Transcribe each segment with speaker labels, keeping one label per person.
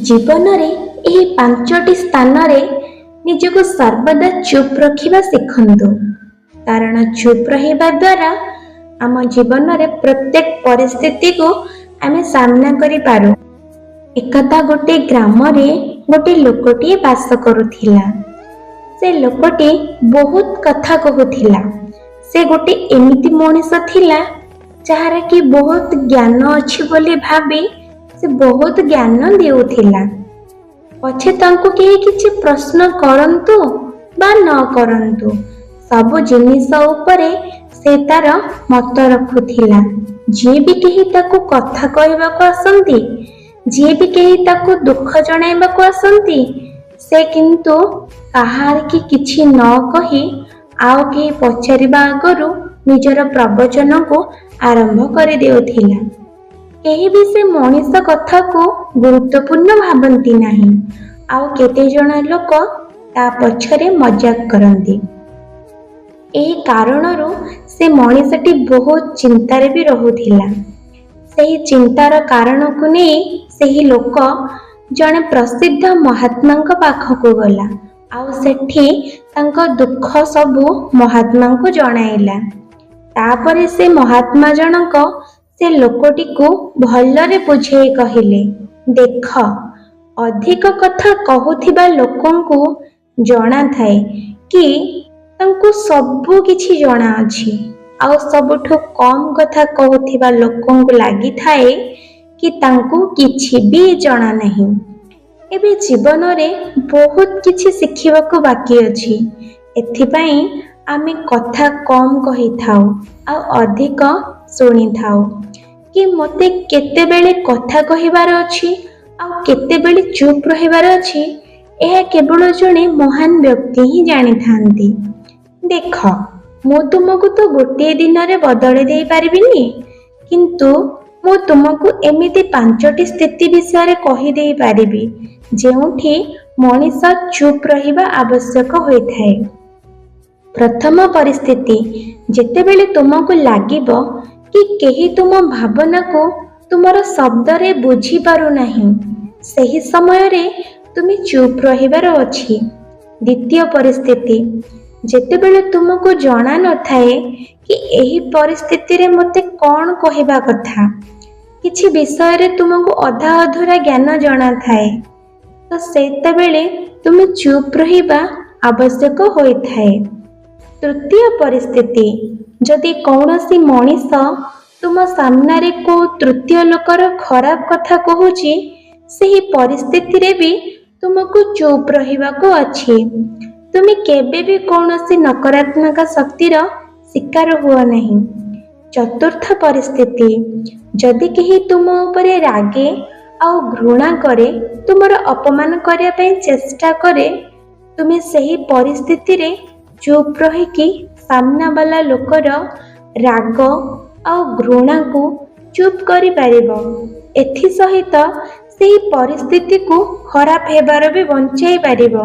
Speaker 1: ଜୀବନରେ ଏହି 5ଟି ସ୍ଥାନରେ ନିଜକୁ ସର୍ବଦା ଚୁପ୍ ରଖିବା ଶିଖନ୍ତୁ, କାରଣ ଚୁପ୍ ରହିବା ଦ୍ୱାରା ଆମ ଜୀବନରେ ପ୍ରତ୍ୟେକ ପରିସ୍ଥିତିକୁ ଆମେ ସାମ୍ନା କରିପାରୁ। ଏକଦା ଗୋଟିଏ ଗ୍ରାମରେ ଗୋଟିଏ ଲୋକଟିଏ ବାସ କରୁଥିଲା। ସେ ଲୋକଟି ବହୁତ କଥା କହୁଥିଲା। ସେ ଗୋଟେ ଏମିତି ମଣିଷ ଥିଲା ଯାହାର କି ବହୁତ ଜ୍ଞାନ ଅଛି ବୋଲି ଭାବି ସେ ବହୁତ ଜ୍ଞାନ ଦେଉଥିଲା। ପଛେ ତାଙ୍କୁ କେହି କିଛି ପ୍ରଶ୍ନ କରନ୍ତୁ ବା ନ କରନ୍ତୁ, ସବୁ ଜିନିଷ ଉପରେ ସେ ତାର ମତ ରଖୁଥିଲା। ଯିଏ ବି କେହି ତାକୁ କଥା କହିବାକୁ ଆସନ୍ତି, ଯିଏ ବି କେହି ତାକୁ ଦୁଃଖ ଜଣାଇବାକୁ ଆସନ୍ତି, ସେ କିନ୍ତୁ କାହାରିକି କିଛି ନ କହି ଆଉ କେହି ପଚାରିବା ଆଗରୁ ନିଜର ପ୍ରବଚନକୁ ଆରମ୍ଭ କରିଦେଉଥିଲା। କେହି ବି ସେ ମଣିଷ କଥାକୁ ଗୁରୁତ୍ୱପୂର୍ଣ୍ଣ ଭାବନ୍ତି ନାହିଁ, ଆଉ କେତେ ଜଣ ଲୋକ ତା ପଛରେ ମଜାକ କରନ୍ତି। ଏହି କାରଣରୁ ସେ ମଣିଷଟି ବହୁତ ଚିନ୍ତାରେ ବି ରହୁଥିଲା। ସେହି ଚିନ୍ତାର କାରଣକୁ ନେଇ ସେହି ଲୋକ ଜଣେ ପ୍ରସିଦ୍ଧ ମହାତ୍ମାଙ୍କ ପାଖକୁ ଗଲା, ଆଉ ସେଠି ତାଙ୍କ ଦୁଃଖ ସବୁ ମହାତ୍ମାଙ୍କୁ ଜଣାଇଲା। ତାପରେ ସେ ମହାତ୍ମା ଜଣକ ସେ ଲୋକଟିକୁ ଭଲରେ ବୁଝେଇ କହିଲେ, ଦେଖ, ଅଧିକ କଥା କହୁଥିବା ଲୋକଙ୍କୁ ଜଣାଥାଏ କି ତାଙ୍କୁ ସବୁ କିଛି ଜଣାଅଛି, ଆଉ ସବୁଠୁ କମ୍ କଥା କହୁଥିବା ଲୋକଙ୍କୁ ଲାଗିଥାଏ କି ତାଙ୍କୁ କିଛି ବି ଜଣା ନାହିଁ। ଏବେ ଜୀବନରେ ବହୁତ କିଛି ଶିଖିବାକୁ ବାକି ଅଛି। ଏଥିପାଇଁ ଆମେ କଥା କମ୍ କହିଥାଉ ଆଉ ଅଧିକ ଶୁଣିଥାଉ। କି ମୋତେ କେତେବେଳେ କଥା କହିବାର ଅଛି ଆଉ କେତେବେଳେ ଚୁପ୍ ରହିବାର ଅଛି, ଏହା କେବଳ ଜଣେ ମହାନ ବ୍ୟକ୍ତି ହିଁ ଜାଣିଥାନ୍ତି। ଦେଖ, ମୁଁ ତୁମକୁ ତ ଗୋଟିଏ ଦିନରେ ବଦଳେଇ ଦେଇ ପାରିବିନି, କିନ୍ତୁ ମୁଁ ତୁମକୁ ଏମିତି 5ଟି ସ୍ଥିତି ବିଷୟରେ କହିଦେଇ ପାରିବି ଯେଉଁଠି ମଣିଷ ଚୁପ୍ ରହିବା ଆବଶ୍ୟକ ହୋଇଥାଏ। ପ୍ରଥମ ପରିସ୍ଥିତି, ଯେତେବେଳେ ତୁମକୁ ଲାଗିବ କି କେହି ତୁମ ଭାବନାକୁ ତୁମର ଶବ୍ଦରେ ବୁଝିପାରୁନାହିଁ, ସେହି ସମୟରେ ତୁମେ ଚୁପ୍ ରହିବାର ଅଛି। ଦ୍ୱିତୀୟ ପରିସ୍ଥିତି, ଯେତେବେଳେ ତୁମକୁ ଜଣା ନଥାଏ କି ଏହି ପରିସ୍ଥିତିରେ ମୋତେ କ'ଣ କହିବା କଥା, କିଛି ବିଷୟରେ ତୁମକୁ ଅଧା ଅଧୁରା ଜ୍ଞାନ ଜଣାଥାଏ, ତ ସେତେବେଳେ ତୁମେ ଚୁପ୍ ରହିବା ଆବଶ୍ୟକ ହୋଇଥାଏ। ତୃତୀୟ ପରିସ୍ଥିତି, ଯଦି କୌଣସି ମଣିଷ ତୁମ ସାମ୍ନାରେ କୋଉ ତୃତୀୟ ଲୋକର ଖରାପ କଥା କହୁଛି, ସେହି ପରିସ୍ଥିତିରେ ବି ତୁମକୁ ଚୁପ୍ ରହିବାକୁ ଅଛି। ତୁମେ କେବେ ବି କୌଣସି ନକାରାତ୍ମକ ଶକ୍ତିର ଶିକାର ହୁଅ ନାହିଁ। ଚତୁର୍ଥ ପରିସ୍ଥିତି, ଯଦି କେହି ତୁମ ଉପରେ ରାଗେ ଆଉ ଘୃଣା କରେ, ତୁମର ଅପମାନ କରିବା ପାଇଁ ଚେଷ୍ଟା କରେ, ତୁମେ ସେହି ପରିସ୍ଥିତିରେ ଚୁପ୍ ରହିକି ସାମ୍ନାବାଲା ଲୋକର ରାଗ ଆଉ ଘୃଣାକୁ ଚୁପ୍ କରିପାରିବ। ଏଥିସହିତ ସେହି ପରିସ୍ଥିତିକୁ ଖରାପ ହେବାର ବି ବଞ୍ଚାଇ ପାରିବ।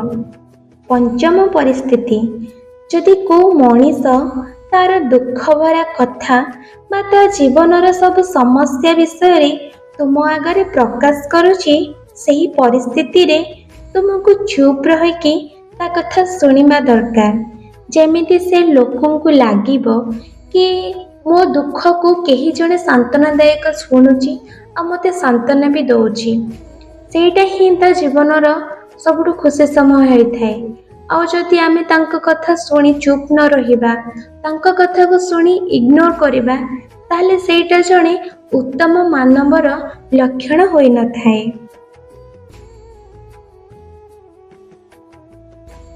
Speaker 1: ପଞ୍ଚମ ପରିସ୍ଥିତି, ଯଦି କୋଉ ମଣିଷ ତାର ଦୁଃଖଭରା କଥା ବା ତା ଜୀବନର ସବୁ ସମସ୍ୟା ବିଷୟରେ ତୁମ ଆଗରେ ପ୍ରକାଶ କରୁଛି, ସେହି ପରିସ୍ଥିତିରେ ତୁମକୁ ଚୁପ୍ ରହିକି ତା କଥା ଶୁଣିବା ଦରକାର। ଯେମିତି ସେ ଲୋକଙ୍କୁ ଲାଗିବ କି ମୋ ଦୁଃଖକୁ କେହି ଜଣେ ସାନ୍ତ୍ୱନାଦାୟକ ଶୁଣୁଛି ଆଉ ମୋତେ ସାନ୍ତ୍ୱନା ବି ଦେଉଛି। ସେଇଟା ହିଁ ତା ଜୀବନର ସବୁଠୁ ଖୁସି ସମୟ ହୋଇଥାଏ। ଆଉ ଯଦି ଆମେ ତାଙ୍କ କଥା ଶୁଣି ଚୁପ୍ ନ ରହିବା, ତାଙ୍କ କଥାକୁ ଶୁଣି ଇଗ୍ନୋର କରିବା, ତାହେଲେ ସେଇଟା ଜଣେ ଉତ୍ତମ ମାନବର ଲକ୍ଷଣ ହୋଇନଥାଏ।